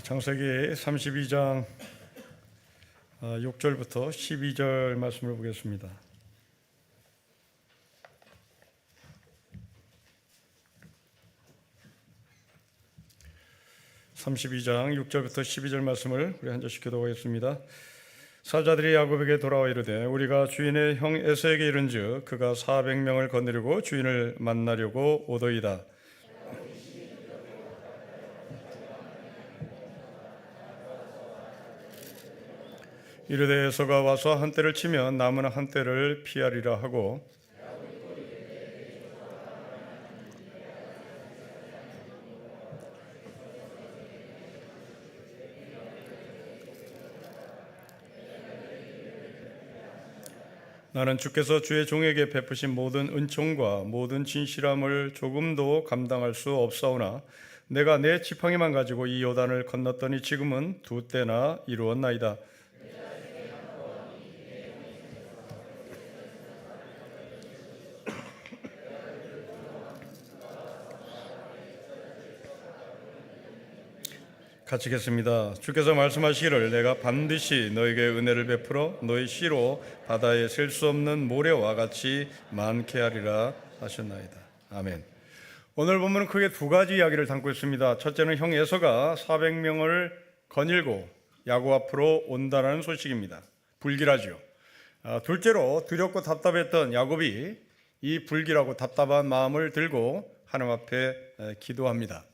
창세기 32장 6절부터 12절 말씀을 보겠습니다. (32장) 6절부터 12절 말씀을 우리 한 절씩 교독하겠습니다. 사자들이 야곱에게 돌아와 이르되 우리가 주인의 형 에서에게 이른즉 그가 400명을 거느리고 주인을 만나려고 오더이다. 이르되 에서가 와서 한 떼를 치면 남은 한 떼를 피하리라 하고 나는 주께서 주의 종에게 베푸신 모든 은총과 모든 진실함을 조금도 감당할 수 없사오나 내가 내 지팡이만 가지고 이 요단을 건넜더니 지금은 2때나 이루었나이다. 같이 읽겠습니다. 주께서 말씀하시기를 내가 반드시 너에게 은혜를 베풀어 너의 씨로 바다에 셀 수 없는 모래와 같이 많게 하리라 하셨나이다. 아멘. 오늘 본문은 크게 두 가지 이야기를 담고 있습니다. 첫째는 형 에서가 400명을 거닐고 야곱 앞으로 온다는 소식입니다. 불길하죠. 둘째로 두렵고 답답했던 야곱이 이 불길하고 답답한 마음을 들고 하나님 앞에 기도합니다.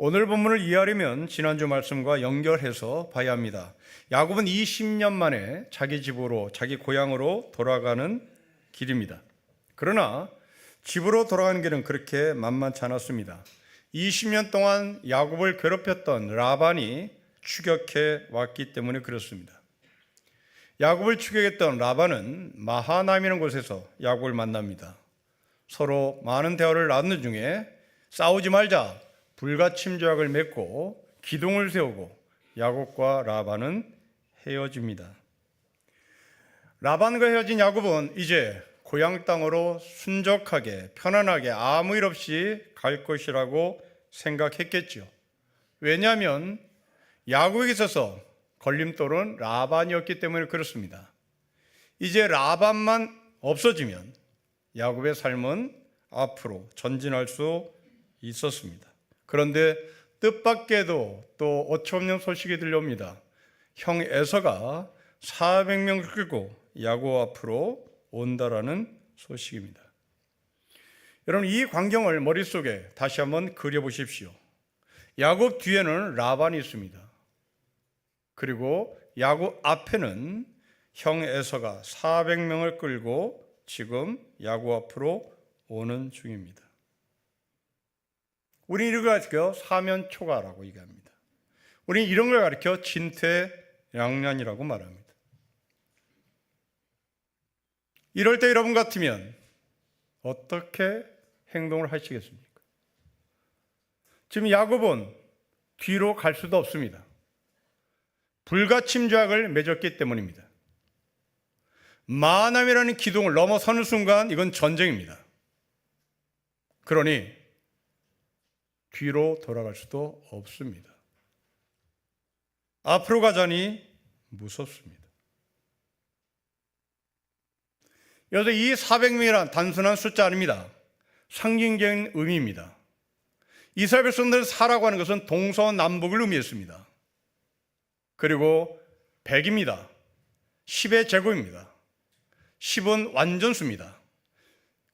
오늘 본문을 이해하려면 지난주 말씀과 연결해서 봐야 합니다. 야곱은 20년 만에 자기 집으로, 자기 고향으로 돌아가는 길입니다. 그러나 집으로 돌아가는 길은 그렇게 만만치 않았습니다. 20년 동안 야곱을 괴롭혔던 라반이 추격해 왔기 때문에 그렇습니다. 야곱을 추격했던 라반은 마하나임이라는 곳에서 야곱을 만납니다. 서로 많은 대화를 나누는 중에 싸우지 말자, 불가침 조약을 맺고 기둥을 세우고 야곱과 라반은 헤어집니다. 라반과 헤어진 야곱은 이제 고향 땅으로 순적하게 편안하게 아무 일 없이 갈 것이라고 생각했겠죠. 왜냐하면 야곱에게 있어서 걸림돌은 라반이었기 때문에 그렇습니다. 이제 라반만 없어지면 야곱의 삶은 앞으로 전진할 수 있었습니다. 그런데 뜻밖에도 또 어처없는 소식이 들려옵니다. 형 에서가 400명을 끌고 야곱 앞으로 온다라는 소식입니다. 여러분, 이 광경을 머릿속에 다시 한번 그려보십시오. 야곱 뒤에는 라반이 있습니다. 그리고 야곱 앞에는 형 에서가 400명을 끌고 지금 야곱 앞으로 오는 중입니다. 우리는 이걸 가르쳐 사면초가라고 얘기합니다. 우리는 이런 걸 가르쳐 진퇴양난이라고 말합니다. 이럴 때 여러분 같으면 어떻게 행동을 하시겠습니까? 지금 야곱은 뒤로 갈 수도 없습니다. 불가침 조약을 맺었기 때문입니다. 마하나임이라는 기둥을 넘어서는 순간 이건 전쟁입니다. 그러니 뒤로 돌아갈 수도 없습니다. 앞으로 가자니 무섭습니다. 여기서 이 400명이란 단순한 숫자 아닙니다. 상징적인 의미입니다. 이스라엘 백성들은 사라고 하는 것은 동서남북을 의미했습니다. 그리고 100입니다. 10의 제곱입니다. 10은 완전수입니다.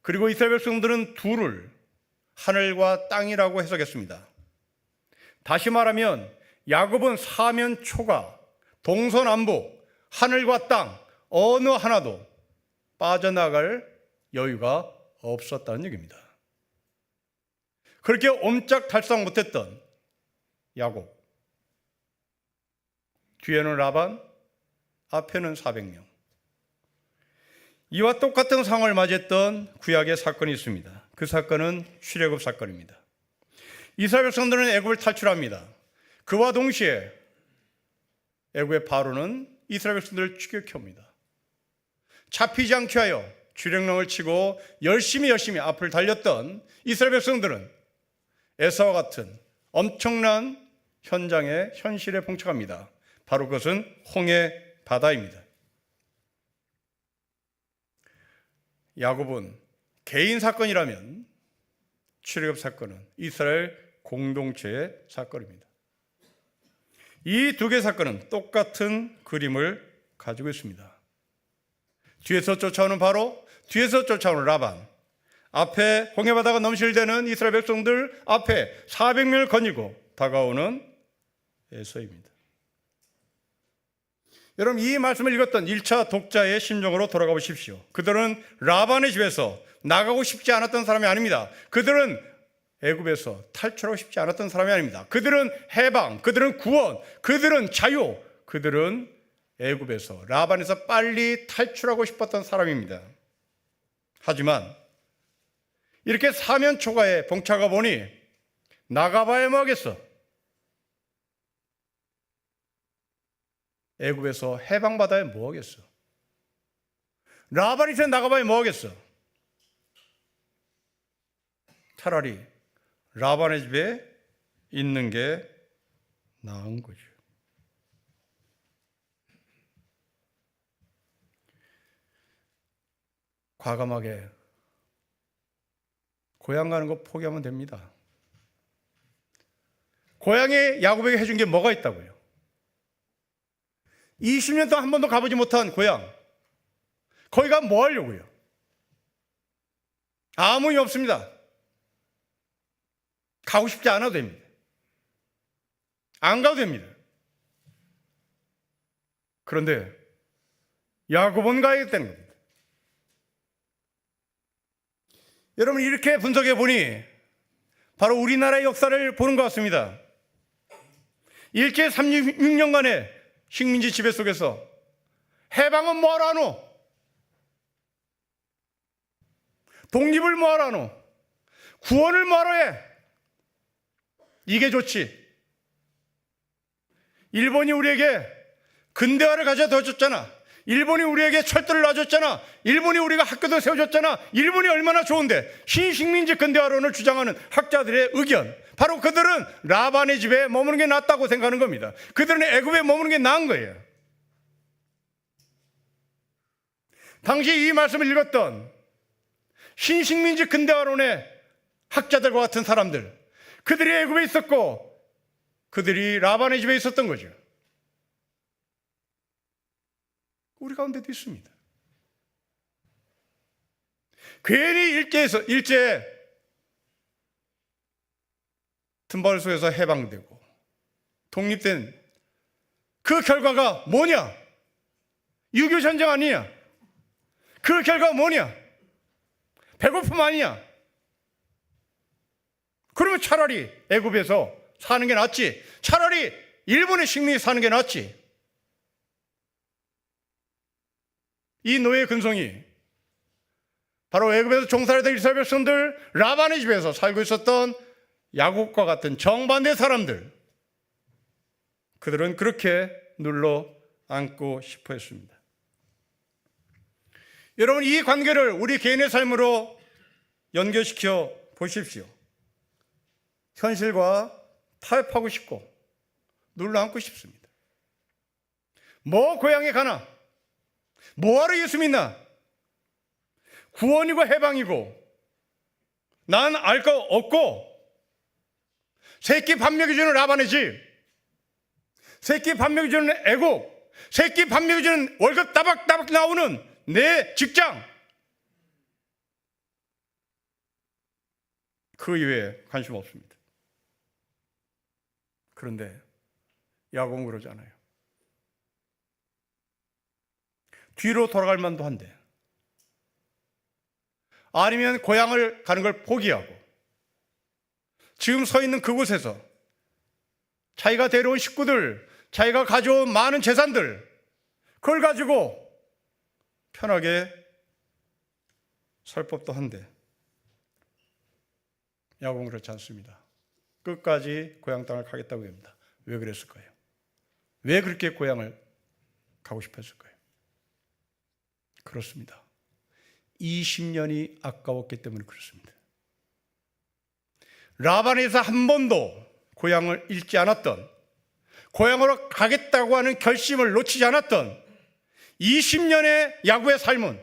그리고 이스라엘 백성들은 둘을 하늘과 땅이라고 해석했습니다. 다시 말하면 야곱은 사면초가, 동서남북, 하늘과 땅 어느 하나도 빠져나갈 여유가 없었다는 얘기입니다. 그렇게 옴짝달싹 못했던 야곱, 뒤에는 라반, 앞에는 400명. 이와 똑같은 상황을 맞이했던 구약의 사건이 있습니다. 그 사건은 출애굽 사건입니다. 이스라엘 백성들은 애굽을 탈출합니다. 그와 동시에 애굽의 바로는 이스라엘 백성들을 추격해옵니다. 잡히지 않게 하여 주령랑을 치고 열심히 앞을 달렸던 이스라엘 백성들은 에사와 같은 엄청난 현장의 현실에 봉착합니다. 바로 그것은 홍해 바다입니다. 야곱은 개인 사건이라면 출애굽 사건은 이스라엘 공동체의 사건입니다. 이 두 개의 사건은 똑같은 그림을 가지고 있습니다. 뒤에서 쫓아오는 바로, 뒤에서 쫓아오는 라반, 앞에 홍해바다가 넘실대는 이스라엘 백성들 앞에 400명을 거니고 다가오는 에서입니다. 여러분, 이 말씀을 읽었던 1차 독자의 심정으로 돌아가 보십시오. 그들은 라반의 집에서 나가고 싶지 않았던 사람이 아닙니다. 그들은 애굽에서 탈출하고 싶지 않았던 사람이 아닙니다. 그들은 해방, 그들은 구원, 그들은 자유, 그들은 애굽에서, 라반에서 빨리 탈출하고 싶었던 사람입니다. 하지만 이렇게 사면 초가에 봉착하 보니 나가봐야 뭐하겠어? 애굽에서 해방받아야 뭐하겠어? 라반에서 나가봐야 뭐하겠어? 차라리 라반의 집에 있는 게 나은 거죠. 과감하게 고향 가는 거 포기하면 됩니다. 고향에 야곱에게 해준 게 뭐가 있다고요? 20년 동안 한 번도 가보지 못한 고향, 거기 가면 뭐 하려고요? 아무 의미 없습니다. 가고 싶지 않아도 됩니다. 안 가도 됩니다. 그런데 야곱은 가야겠다는 겁니다. 여러분, 이렇게 분석해 보니 바로 우리나라의 역사를 보는 것 같습니다. 일제 36년간의 식민지 지배 속에서 해방은 뭐하러 하노? 독립을 뭐하러 하노? 구원을 뭐하러 해? 이게 좋지. 일본이 우리에게 근대화를 가져다 줬잖아. 일본이 우리에게 철도를 놔줬잖아. 일본이 우리가 학교도 세워줬잖아. 일본이 얼마나 좋은데. 신식민지 근대화론을 주장하는 학자들의 의견, 바로 그들은 라반의 집에 머무는 게 낫다고 생각하는 겁니다. 그들은 애굽에 머무는 게 나은 거예요. 당시 이 말씀을 읽었던 신식민지 근대화론의 학자들과 같은 사람들, 그들이 애굽에 있었고 그들이 라반의 집에 있었던 거죠. 우리 가운데도 있습니다. 괜히 일제 tum벌 속에서 해방되고 독립된 그 결과가 뭐냐? 6.25 전쟁 아니냐? 그 결과가 뭐냐? 배고픔 아니냐? 그러면 차라리 애굽에서 사는 게 낫지. 차라리 일본의 식민지 사는 게 낫지. 이 노예 근성이 바로 애굽에서 종살이던 이스라엘 백성들, 라반의 집에서 살고 있었던 야곱과 같은 정반대 사람들, 그들은 그렇게 눌러 앉고 싶어 했습니다. 여러분, 이 관계를 우리 개인의 삶으로 연결시켜 보십시오. 현실과 타협하고 싶고 눌러 앉고 싶습니다. 뭐 고향에 가나? 뭐하러 예수 믿나? 구원이고 해방이고 난 알 거 없고, 새끼 밥 먹여주는 라반의 집, 새끼 밥 먹여주는 애국, 새끼 밥 먹여주는 월급 따박따박 나오는 내 직장, 그 이외에 관심 없습니다. 그런데 야곱은 그러지 않아요. 뒤로 돌아갈 만도 한데, 아니면 고향을 가는 걸 포기하고 지금 서 있는 그곳에서 자기가 데려온 식구들, 자기가 가져온 많은 재산들, 그걸 가지고 편하게 살 법도 한데 야곱은 그렇지 않습니다. 끝까지 고향 땅을 가겠다고 합니다. 왜 그랬을까요? 왜 그렇게 고향을 가고 싶어 했을까요? 그렇습니다. 20년이 아까웠기 때문에 그렇습니다. 라반에서 한 번도 고향을 잃지 않았던 고향으로 가겠다고 하는 결심을 놓치지 않았던 20년의 야구의 삶은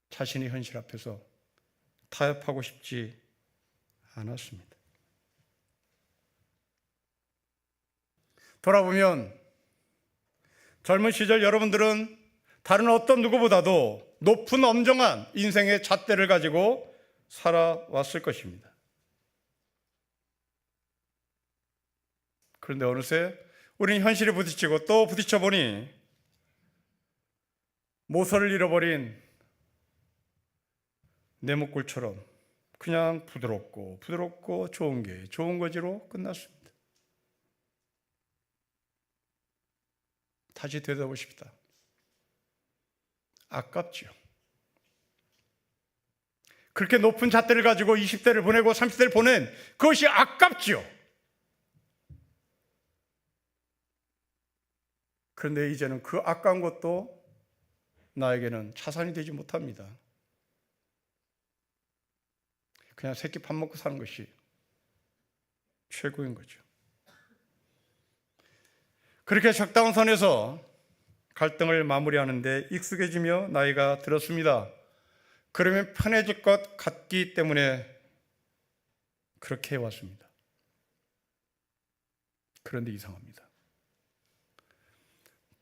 자신의 현실 앞에서 타협하고 싶지 않았습니다. 돌아보면 젊은 시절 여러분들은 다른 어떤 누구보다도 높은 엄정한 인생의 잣대를 가지고 살아왔을 것입니다. 그런데 어느새 우리는 현실에 부딪히고 또 부딪혀 보니 모서를 잃어버린 네모꿀처럼 그냥 부드럽고 좋은 게 좋은 거지로 끝났습니다. 다시 되돌아보십시다. 아깝지요. 그렇게 높은 잣대를 가지고 20대를 보내고 30대를 보낸 그것이 아깝지요. 그런데 이제는 그 아까운 것도 나에게는 자산이 되지 못합니다. 그냥 새끼 밥 먹고 사는 것이 최고인 거죠. 그렇게 적당한 선에서 갈등을 마무리하는데 익숙해지며 나이가 들었습니다. 그러면 편해질 것 같기 때문에 그렇게 해왔습니다. 그런데 이상합니다.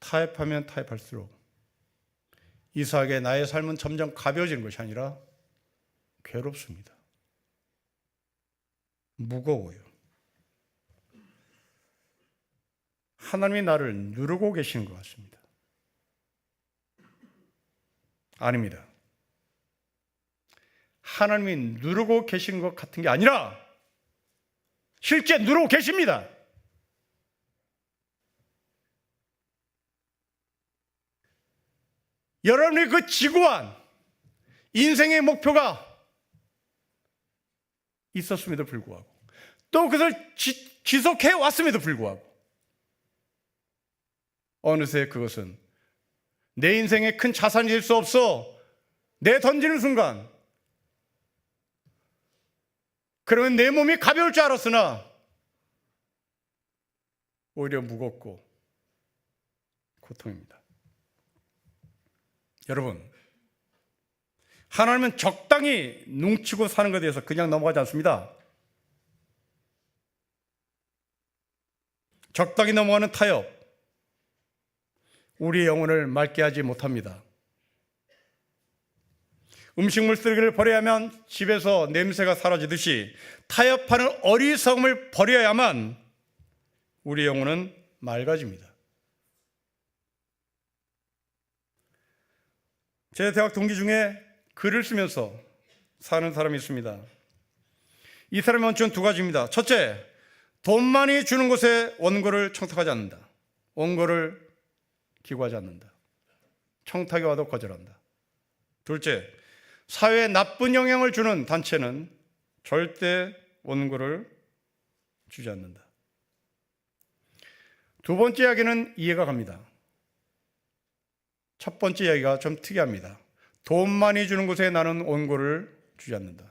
타협하면 타협할수록 이상하게 나의 삶은 점점 가벼워지는 것이 아니라 괴롭습니다. 무거워요. 하나님이 나를 누르고 계시는 것 같습니다. 아닙니다. 하나님이 누르고 계시는 것 같은 게 아니라 실제 누르고 계십니다. 여러분의 그 지구한 인생의 목표가 있었음에도 불구하고 또 그것을 지속해 왔음에도 불구하고 어느새 그것은 내 인생의 큰 자산이 될 수 없어 내 던지는 순간 그러면 내 몸이 가벼울 줄 알았으나 오히려 무겁고 고통입니다. 여러분, 하나님은 적당히 뭉치고 사는 것에 대해서 그냥 넘어가지 않습니다. 적당히 넘어가는 타협, 우리의 영혼을 맑게 하지 못합니다. 음식물 쓰레기를 버려야 하면 집에서 냄새가 사라지듯이 타협하는 어리석음을 버려야만 우리의 영혼은 맑아집니다. 제 대학 동기 중에 글을 쓰면서 사는 사람이 있습니다. 이 사람의 원칙은 두 가지입니다. 첫째, 돈 많이 주는 곳에 원고를 청탁하지 않는다. 원고를 기고하지 않는다. 청탁이 와도 거절한다. 둘째, 사회에 나쁜 영향을 주는 단체는 절대 원고를 주지 않는다. 두 번째 이야기는 이해가 갑니다. 첫 번째 이야기가 좀 특이합니다. 돈 많이 주는 곳에 나는 원고를 주지 않는다.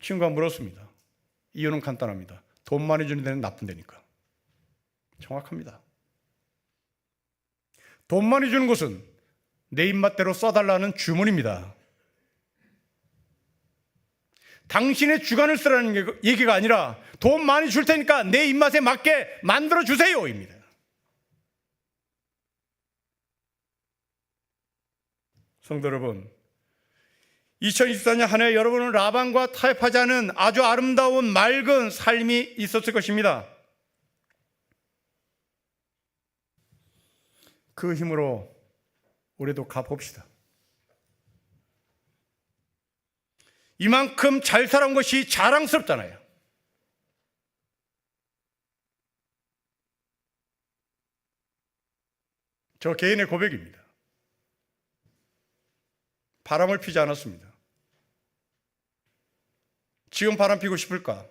친구가 물었습니다. 이유는 간단합니다. 돈 많이 주는 데는 나쁜 데니까. 정확합니다. 돈 많이 주는 곳은 내 입맛대로 써달라는 주문입니다. 당신의 주관을 쓰라는 얘기가 아니라 돈 많이 줄 테니까 내 입맛에 맞게 만들어주세요 입니다. 성도 여러분, 2024년 한 해 여러분은 라반과 타협하지 않은 아주 아름다운 맑은 삶이 있었을 것입니다. 그 힘으로 우리도 가봅시다. 이만큼 잘 살아온 것이 자랑스럽잖아요. 저 개인의 고백입니다. 바람을 피지 않았습니다. 지금 바람 피고 싶을까?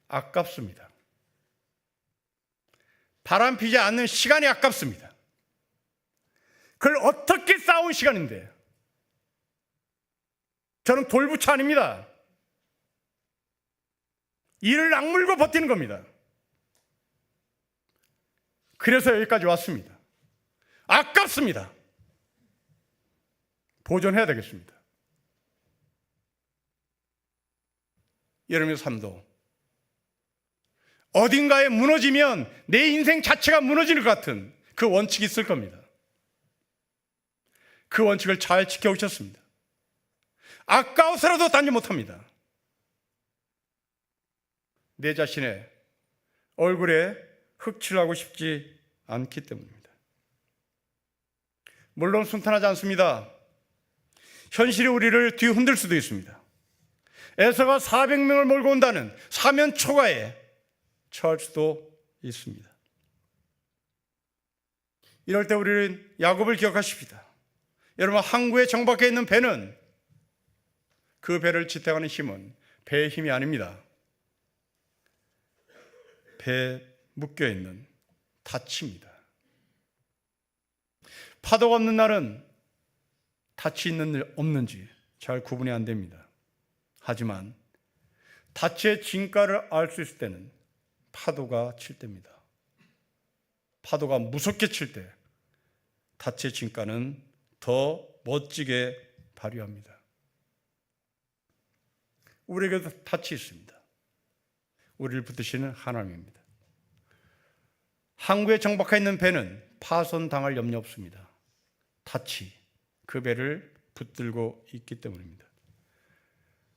아깝습니다. 바람 피지 않는 시간이 아깝습니다. 그걸 어떻게 쌓아온 시간인데 저는 돌부처 아닙니다. 이를 악물고 버티는 겁니다. 그래서 여기까지 왔습니다. 아깝습니다. 보존해야 되겠습니다. 여러분의 삶도 어딘가에 무너지면 내 인생 자체가 무너지는 것 같은 그 원칙이 있을 겁니다. 그 원칙을 잘 지켜오셨습니다. 아까워서라도 단지 못합니다. 내 자신의 얼굴에 흑칠하고 싶지 않기 때문입니다. 물론 순탄하지 않습니다. 현실이 우리를 뒤흔들 수도 있습니다. 에서가 400명을 몰고 온다는 사면 초과에 처할 수도 있습니다. 이럴 때 우리는 야곱을 기억하십시다. 여러분, 항구에 정박해 있는 배는, 그 배를 지탱하는 힘은 배의 힘이 아닙니다. 배에 묶여있는 닻입니다. 파도가 없는 날은 닻이 있는지 없는지 잘 구분이 안 됩니다. 하지만 닻의 진가를 알 수 있을 때는 파도가 칠 때입니다. 파도가 무섭게 칠 때 닻의 진가는 더 멋지게 발휘합니다. 우리에게도 닻이 있습니다. 우리를 붙드시는 하나님입니다. 항구에 정박해 있는 배는 파손당할 염려 없습니다. 닻이 그 배를 붙들고 있기 때문입니다.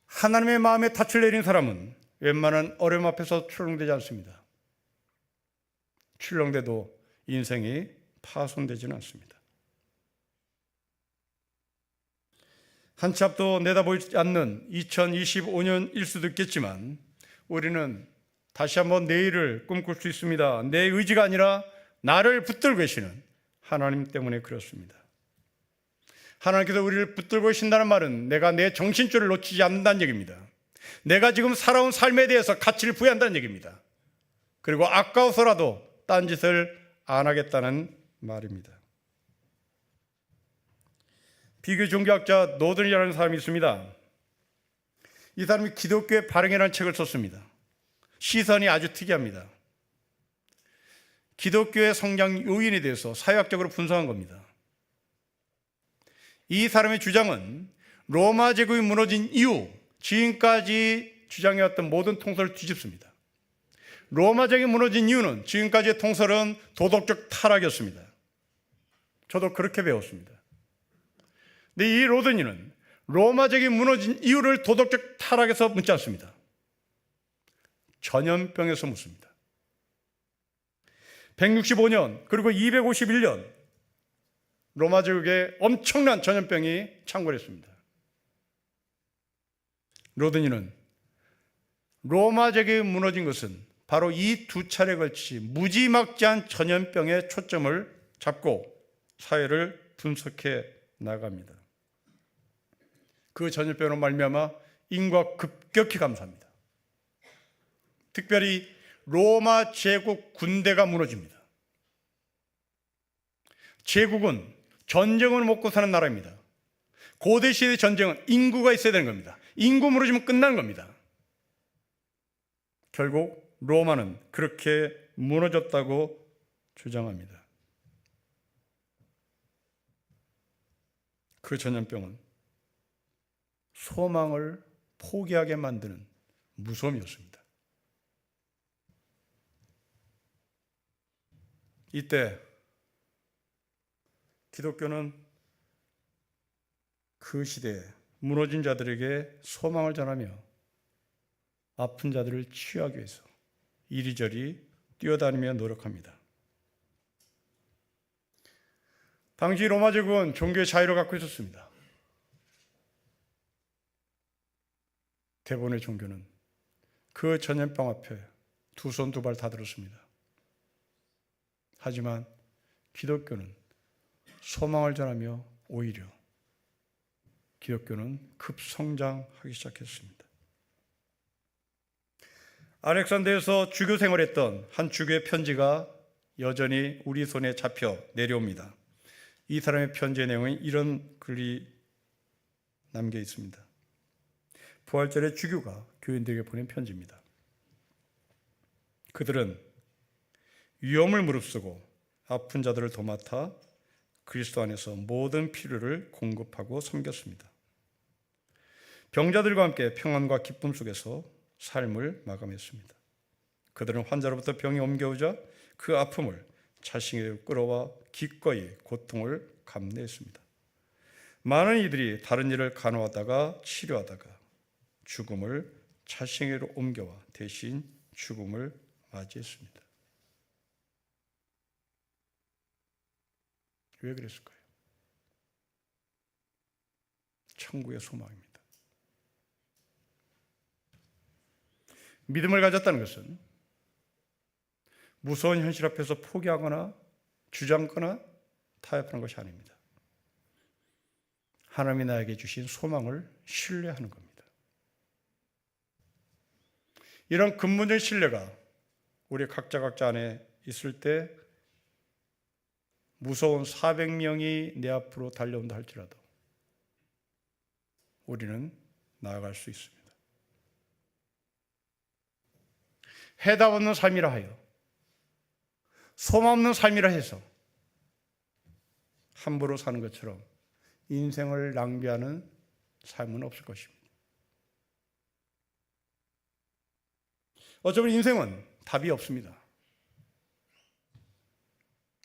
하나님의 마음에 닻을 내린 사람은 웬만한 어려움 앞에서 출렁대지 않습니다. 출렁대도 인생이 파손되지는 않습니다. 한 치 앞도 내다보지 않는 2025년일 수도 있겠지만 우리는 다시 한번 내일을 꿈꿀 수 있습니다. 내 의지가 아니라 나를 붙들고 계시는 하나님 때문에 그렇습니다. 하나님께서 우리를 붙들고 계신다는 말은 내가 내 정신줄을 놓치지 않는다는 얘기입니다. 내가 지금 살아온 삶에 대해서 가치를 부여한다는 얘기입니다. 그리고 아까워서라도 딴짓을 안 하겠다는 말입니다. 비교 종교학자 노든이라는 사람이 있습니다. 이 사람이 기독교의 발행이라는 책을 썼습니다. 시선이 아주 특이합니다. 기독교의 성장 요인에 대해서 사회학적으로 분석한 겁니다. 이 사람의 주장은 로마 제국이 무너진 이후 지금까지 주장해왔던 모든 통설을 뒤집습니다. 로마 제국이 무너진 이유는 지금까지의 통설은 도덕적 타락이었습니다. 저도 그렇게 배웠습니다. 근데 이 로드니는 로마 제국이 무너진 이유를 도덕적 타락에서 묻지 않습니다. 전염병에서 묻습니다. 165년 그리고 251년 로마 제국에 엄청난 전염병이 창궐했습니다. 로드니는 로마 제국이 무너진 것은 바로 이 두 차례에 걸치 무지막지한 전염병에 초점을 잡고 사회를 분석해 나갑니다. 그 전염병으로 말미암아 인구가 급격히 감소합니다. 특별히 로마 제국 군대가 무너집니다. 제국은 전쟁을 먹고 사는 나라입니다. 고대 시대의 전쟁은 인구가 있어야 되는 겁니다. 인구 무너지면 끝나는 겁니다. 결국 로마는 그렇게 무너졌다고 주장합니다. 그 전염병은 소망을 포기하게 만드는 무서움이었습니다. 이때 기독교는 그 시대에 무너진 자들에게 소망을 전하며 아픈 자들을 치유하기 위해서 이리저리 뛰어다니며 노력합니다. 당시 로마 제국은 종교의 자유를 갖고 있었습니다. 대부분의 종교는 그 전염병 앞에 두 손 두 발 다 들었습니다. 하지만 기독교는 소망을 전하며 오히려 기독교는 급성장하기 시작했습니다. 알렉산더에서 주교 생활했던 한 주교의 편지가 여전히 우리 손에 잡혀 내려옵니다. 이 사람의 편지의 내용은 이런 글이 남겨 있습니다. 부활절에 주교가 교인들에게 보낸 편지입니다. 그들은 위험을 무릅쓰고 아픈 자들을 도맡아 그리스도 안에서 모든 필요를 공급하고 섬겼습니다. 병자들과 함께 평안과 기쁨 속에서 삶을 마감했습니다. 그들은 환자로부터 병이 옮겨오자 그 아픔을 자신에게 끌어와 기꺼이 고통을 감내했습니다. 많은 이들이 다른 일을 간호하다가 치료하다가 죽음을 자신에게로 옮겨와 대신 죽음을 맞이했습니다. 왜 그랬을까요? 천국의 소망입니다. 믿음을 가졌다는 것은 무서운 현실 앞에서 포기하거나 주저앉거나 타협하는 것이 아닙니다. 하나님이 나에게 주신 소망을 신뢰하는 겁니다. 이런 근본적인 신뢰가 우리 각자 안에 있을 때 무서운 400명이 내 앞으로 달려온다 할지라도 우리는 나아갈 수 있습니다. 해답 없는 삶이라 하여 소망 없는 삶이라 해서 함부로 사는 것처럼 인생을 낭비하는 삶은 없을 것입니다. 어쩌면 인생은 답이 없습니다.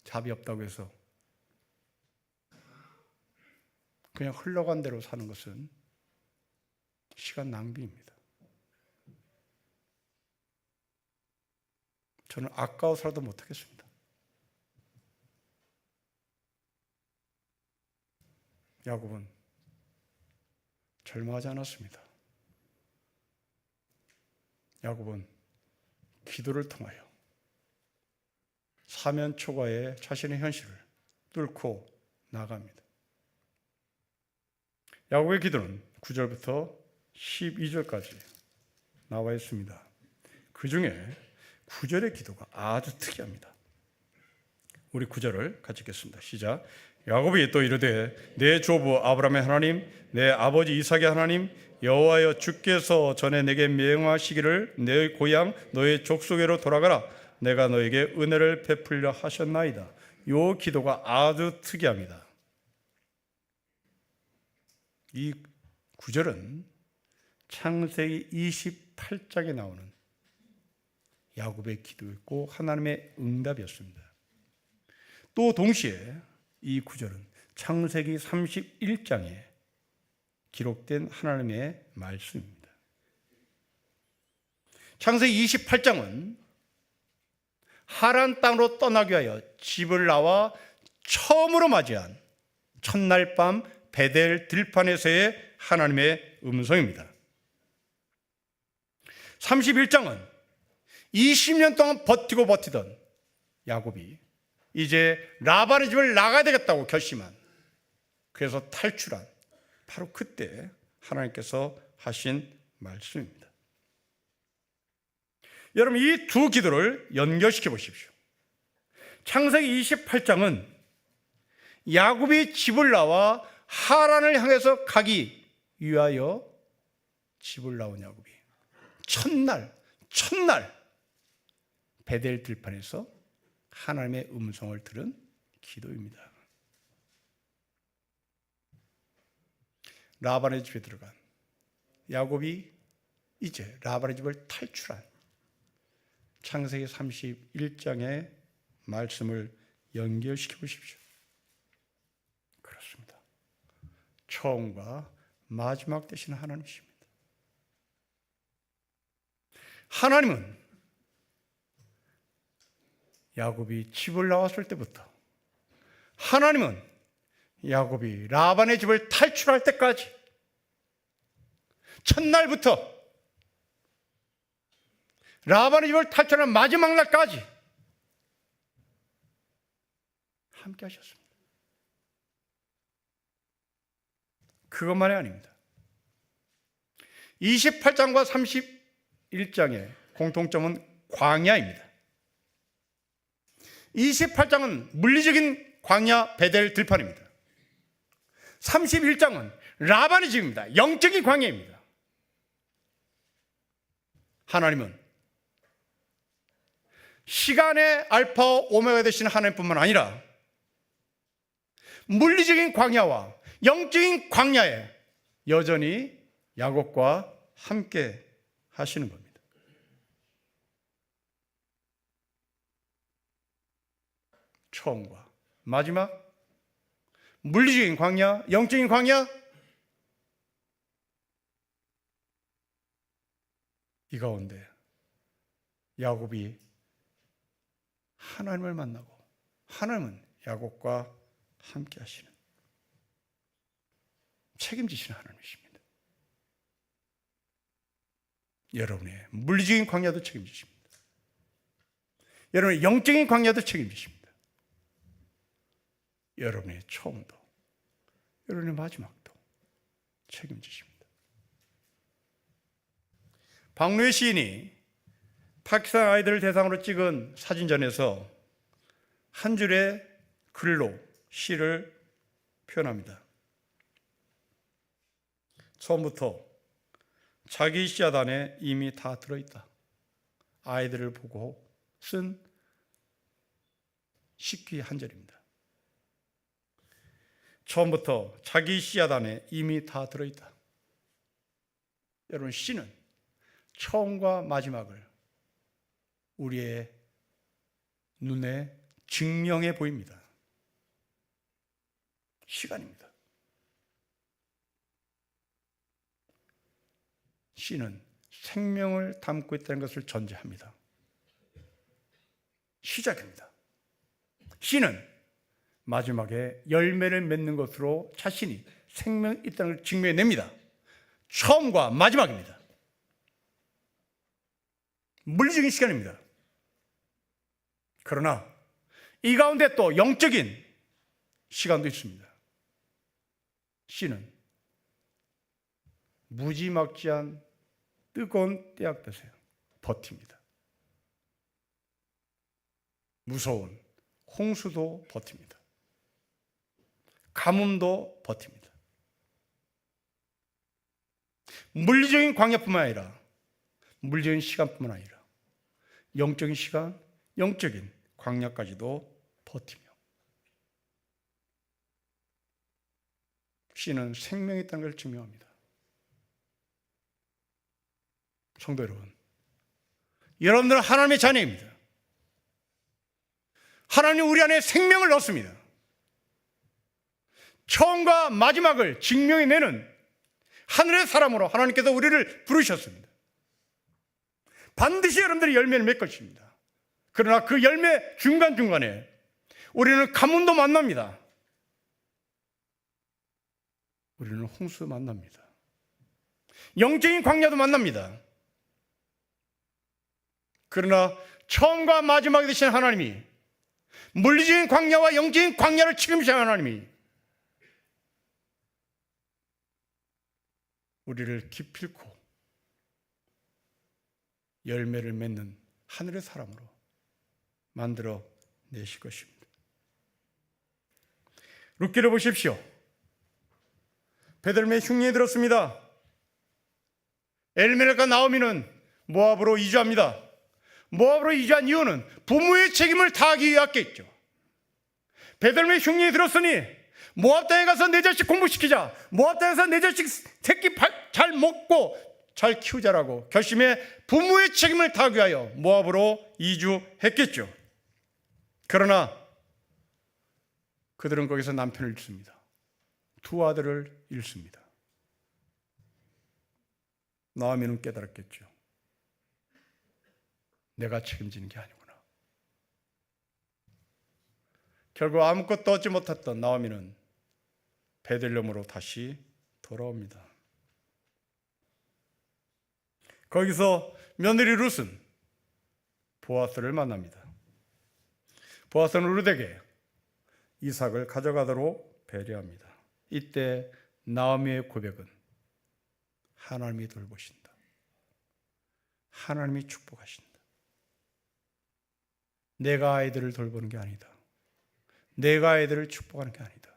답이 없다고 해서 그냥 흘러간 대로 사는 것은 시간 낭비입니다. 저는 아까워서라도 못하겠습니다. 야곱은 절망하지 않았습니다. 야곱은 기도를 통하여 사면 초과의 자신의 현실을 뚫고 나갑니다. 야곱의 기도는 9절부터 12절까지 나와 있습니다. 그 중에 9절의 기도가 아주 특이합니다. 우리 9절을 같이 읽겠습니다. 시작. 야곱이 또 이르되 내 조부 아브라함의 하나님 내 아버지 이삭의 하나님 여호와여 주께서 전에 내게 명하시기를 내 고향 너의 족속에로 돌아가라 내가 너에게 은혜를 베풀려 하셨나이다. 이 기도가 아주 특이합니다. 이 9절은 창세기 28장에 나오는 야곱의 기도였고 하나님의 응답이었습니다. 또 동시에 이 9절은 창세기 31장에 기록된 하나님의 말씀입니다. 창세기 28장은 하란 땅으로 떠나기 위하여 집을 나와 처음으로 맞이한 첫날 밤 베델 들판에서의 하나님의 음성입니다. 31장은 20년 동안 버티던 야곱이 이제 라반의 집을 나가야 되겠다고 결심한, 그래서 탈출한 바로 그때 하나님께서 하신 말씀입니다. 여러분, 이 두 기도를 연결시켜 보십시오. 창세기 28장은 야곱이 집을 나와 하란을 향해서 가기 위하여 집을 나온 야곱이 첫날 베델 들판에서 하나님의 음성을 들은 기도입니다. 라반의 집에 들어간 야곱이 이제 라반의 집을 탈출한 창세기 31장의 말씀을 연결시켜 보십시오. 그렇습니다. 처음과 마지막 되신 하나님이십니다. 하나님은 야곱이 집을 나왔을 때부터, 하나님은 야곱이 라반의 집을 탈출할 때까지, 첫날부터 라반의 집을 탈출하는 마지막 날까지 함께 하셨습니다. 그것만이 아닙니다. 28장과 31장의 공통점은 광야입니다. 28장은 물리적인 광야 베델 들판입니다. 31장은 라반의 집입니다. 영적인 광야입니다. 하나님은 시간의 알파와 오메가 되신 하나님뿐만 아니라 물리적인 광야와 영적인 광야에 여전히 야곱과 함께 하시는 겁니다. 처음과 마지막, 물리적인 광야, 영적인 광야, 이 가운데 야곱이 하나님을 만나고 하나님은 야곱과 함께 하시는, 책임지시는 하나님이십니다. 여러분의 물리적인 광야도 책임지십니다. 여러분의 영적인 광야도 책임지십니다. 여러분의 처음도 여러분의 마지막도 책임지십니다. 박노해 시인이 파키스탄 아이들을 대상으로 찍은 사진전에서 한 줄의 글로 시를 표현합니다. 처음부터 자기 씨앗 안에 이미 다 들어있다. 아이들을 보고 쓴 식기 한 절입니다. 처음부터 자기 씨앗 안에 이미 다 들어있다. 여러분, 시는 처음과 마지막을 우리의 눈에 증명해 보입니다. 시간입니다. 시는 생명을 담고 있다는 것을 전제합니다. 시작입니다. 시는 마지막에 열매를 맺는 것으로 자신이 생명이 있다는 걸 증명해냅니다. 처음과 마지막입니다. 물리적인 시간입니다. 그러나 이 가운데 또 영적인 시간도 있습니다. 시는 무지막지한 뜨거운 때약볕에 버팁니다. 무서운 홍수도 버팁니다. 가뭄도 버팁니다. 물리적인 광야뿐만 아니라 물리적인 시간뿐만 아니라 영적인 시간, 영적인 광야까지도 버티며 시는 생명이 있다는 걸 증명합니다. 성도 여러분, 여러분들은 하나님의 자녀입니다. 하나님 우리 안에 생명을 넣습니다. 처음과 마지막을 증명해내는 하늘의 사람으로 하나님께서 우리를 부르셨습니다. 반드시 여러분들이 열매를 맺을 것입니다. 그러나 그 열매 중간중간에 우리는 가뭄도 만납니다. 우리는 홍수 만납니다. 영적인 광야도 만납니다. 그러나 처음과 마지막이 되신 하나님이, 물리적인 광야와 영적인 광야를 책임지시는 하나님이 우리를 기필코 열매를 맺는 하늘의 사람으로 만들어 내실 것입니다. 룻기를 보십시오. 베들레헴에 흉년이 들었습니다. 엘리멜렉과 나오미는 모압으로 이주합니다. 모압으로 이주한 이유는 부모의 책임을 다하기 위하였겠죠. 베들레헴에 흉년이 들었으니 모압 땅에 가서 내 자식 공부시키자, 모압 땅에서 내 자식 새끼 잘 먹고 잘 키우자라고 결심해 부모의 책임을 다하기 위하여 모압으로 이주했겠죠. 그러나 그들은 거기서 남편을 잃습니다. 두 아들을 잃습니다. 나오미는 깨달았겠죠. 내가 책임지는 게 아니구나. 결국 아무것도 얻지 못했던 나오미는 베들레헴으로 다시 돌아옵니다. 거기서 며느리 룻은 보아스를 만납니다. 보아스는 룻에게 이삭을 가져가도록 배려합니다. 이때 나오미의 고백은 하나님이 돌보신다. 하나님이 축복하신다. 내가 아이들을 돌보는 게 아니다. 내가 아이들을 축복하는 게 아니다.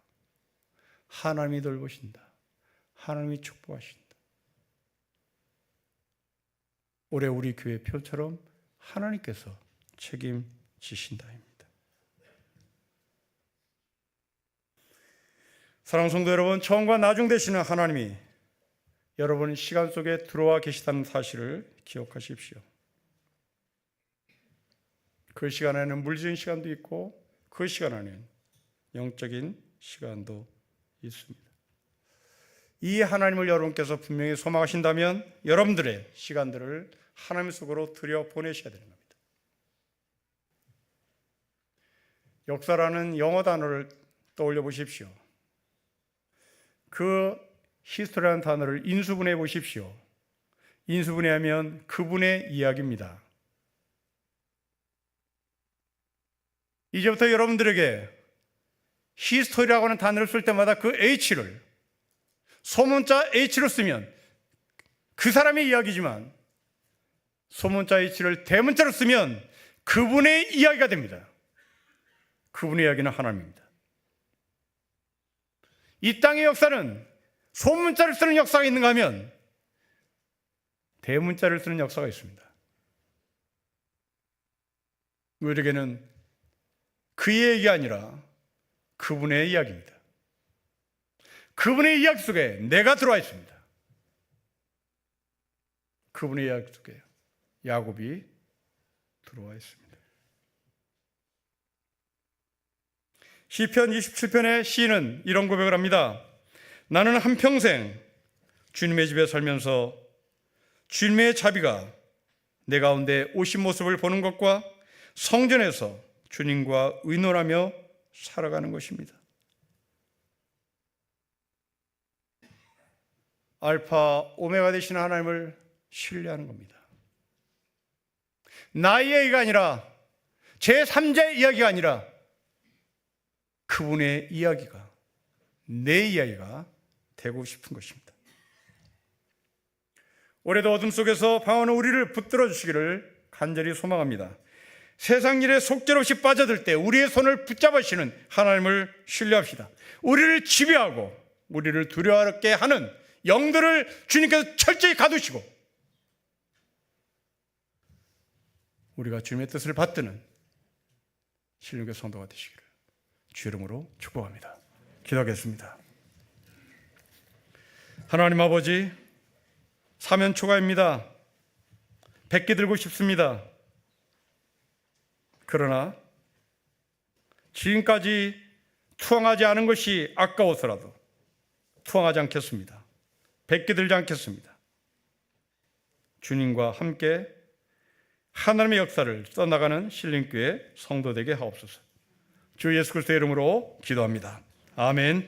하나님이 돌보신다. 하나님이 축복하신다. 올해 우리 교회 표처럼 하나님께서 책임지신다입니다. 사랑하는 성도 여러분, 처음과 나중 되시는 하나님이 여러분 시간 속에 들어와 계시다는 사실을 기억하십시오. 그 시간 안에는 물질적인 시간도 있고 그 시간 안에는 영적인 시간도 있습니다. 이 하나님을 여러분께서 분명히 소망하신다면 여러분들의 시간들을 하나님 속으로 들여보내셔야 되는 겁니다. 역사라는 영어 단어를 떠올려 보십시오. 그 히스토리라는 단어를 인수분해해 보십시오. 인수분해하면 그분의 이야기입니다. 이제부터 여러분들에게 히스토리라고 하는 단어를 쓸 때마다 그 H를 소문자 H로 쓰면 그 사람의 이야기지만 소문자 H를 대문자로 쓰면 그분의 이야기가 됩니다. 그분의 이야기는 하나님입니다. 이 땅의 역사는 소문자를 쓰는 역사가 있는가 하면 대문자를 쓰는 역사가 있습니다. 우리에게는 그의 얘기가 아니라 그분의 이야기입니다. 그분의 이야기 속에 내가 들어와 있습니다. 그분의 이야기 속에 야곱이 들어와 있습니다. 시편 27편의 시인은 이런 고백을 합니다. 나는 한평생 주님의 집에 살면서 주님의 자비가 내 가운데 오신 모습을 보는 것과 성전에서 주님과 의논하며 살아가는 것입니다. 알파 오메가 되시는 하나님을 신뢰하는 겁니다. 나의 이야기가 아니라 제3자의 이야기가 아니라 그분의 이야기가 내 이야기가 되고 싶은 것입니다. 올해도 어둠 속에서 방황하는 우리를 붙들어 주시기를 간절히 소망합니다. 세상 일에 속절없이 빠져들 때 우리의 손을 붙잡으시는 하나님을 신뢰합시다. 우리를 지배하고 우리를 두려워하게 하는 영들을 주님께서 철저히 가두시고 우리가 주님의 뜻을 받드는 신령의 성도가 되시기를 주 이름으로 축복합니다. 기도하겠습니다. 하나님 아버지, 사면 초과입니다. 백기 들고 싶습니다. 그러나 지금까지 투항하지 않은 것이 아까워서라도 투항하지 않겠습니다. 백기 들지 않겠습니다. 주님과 함께 하나님의 역사를 써나가는 신림교회 성도되게 하옵소서. 주 예수 그리스도의 이름으로 기도합니다. 아멘.